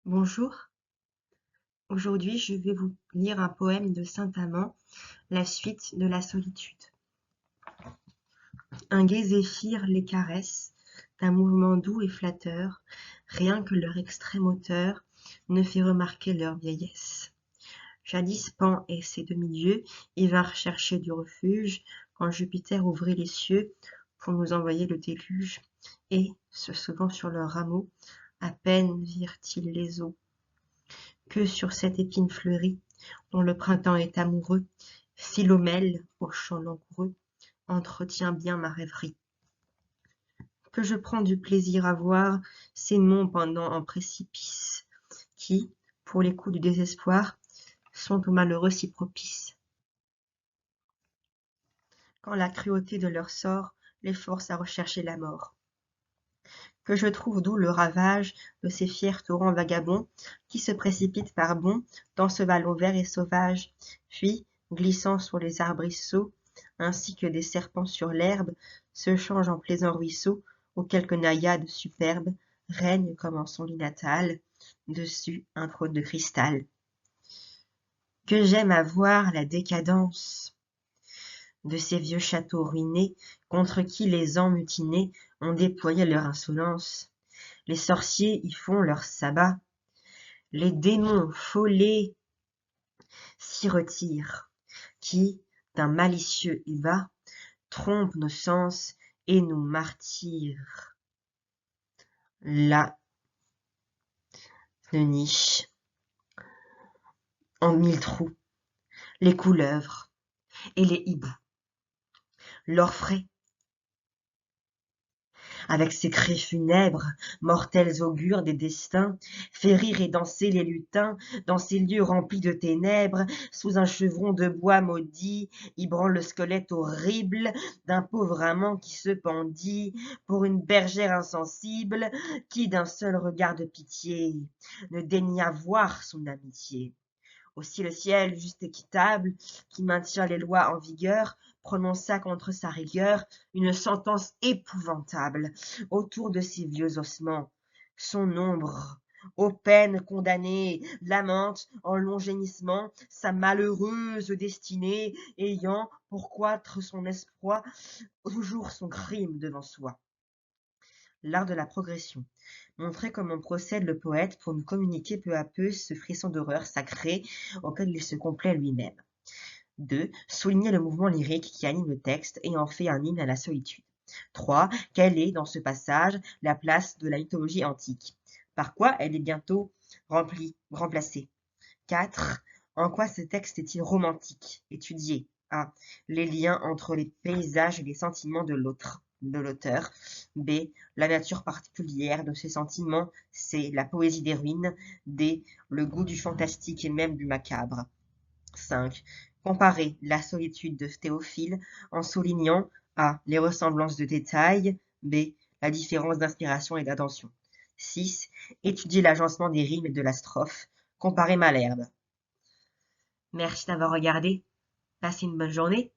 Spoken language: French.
Bonjour, aujourd'hui je vais vous lire un poème de Saint-Amand, la suite de la solitude. Un gai zéphyr les caresse, d'un mouvement doux et flatteur, rien que leur extrême hauteur ne fait remarquer leur vieillesse. Jadis Pan et ses demi-dieux y vinrent chercher du refuge, quand Jupiter ouvrit les cieux pour nous envoyer le déluge, et, se sauvant sur leurs rameaux, à peine virent-ils les eaux. Que sur cette épine fleurie, dont le printemps est amoureux, Philomèle, au chant langoureux, entretient bien ma rêverie. Que je prends du plaisir à voir ces monts pendant en précipice, qui, pour les coups du désespoir, sont aux malheureux si propices. Quand la cruauté de leur sort les force à rechercher la mort. Que je trouve doux le ravage de ces fiers torrents vagabonds qui se précipitent par bonds dans ce vallon vert et sauvage, puis, glissant sur les arbrisseaux, ainsi que des serpents sur l'herbe, se changent en plaisants ruisseaux où quelques naïades superbes règnent comme en son lit natal, dessus un trône de cristal. Que j'aime à voir la décadence de ces vieux châteaux ruinés contre qui les ans mutinés ont déployé leur insolence. Les sorciers y font leur sabbat, les démons follets s'y retirent, qui, d'un malicieux bas, trompent nos sens et nous martyrs. Là, le niche, en mille trous, les couleuvres et les hiboux, l'orfraie, avec ses cris funèbres, mortels augures des destins, fait rire et danser les lutins dans ces lieux remplis de ténèbres, sous un chevron de bois maudit, y branle le squelette horrible d'un pauvre amant qui se pendit pour une bergère insensible qui d'un seul regard de pitié ne daigna voir son amitié. Aussi le ciel, juste équitable, qui maintient les lois en vigueur, prononça contre sa rigueur une sentence épouvantable autour de ses vieux ossements. Son ombre, aux peines condamnée, lamente en longs gémissements sa malheureuse destinée, ayant, pour croître son espoir, toujours son crime devant soi. L'art de la progression. Montrer comment procède le poète pour nous communiquer peu à peu ce frisson d'horreur sacrée auquel il se complaît lui-même. 2. Souligner le mouvement lyrique qui anime le texte et en fait un hymne à la solitude. 3. Quelle est, dans ce passage, la place de la mythologie antique? Par quoi elle est bientôt remplacée? 4. En quoi ce texte est-il romantique? Étudier. A. Les liens entre les paysages et les sentiments de l'auteur. B. La nature particulière de ces sentiments. C. La poésie des ruines. D. Le goût du fantastique et même du macabre. 5. Comparer la solitude de Théophile en soulignant A. Les ressemblances de détails. B. La différence d'inspiration et d'intention. 6. Étudier l'agencement des rimes et de la strophe. Comparer Malherbe. Merci d'avoir regardé. Passez une bonne journée.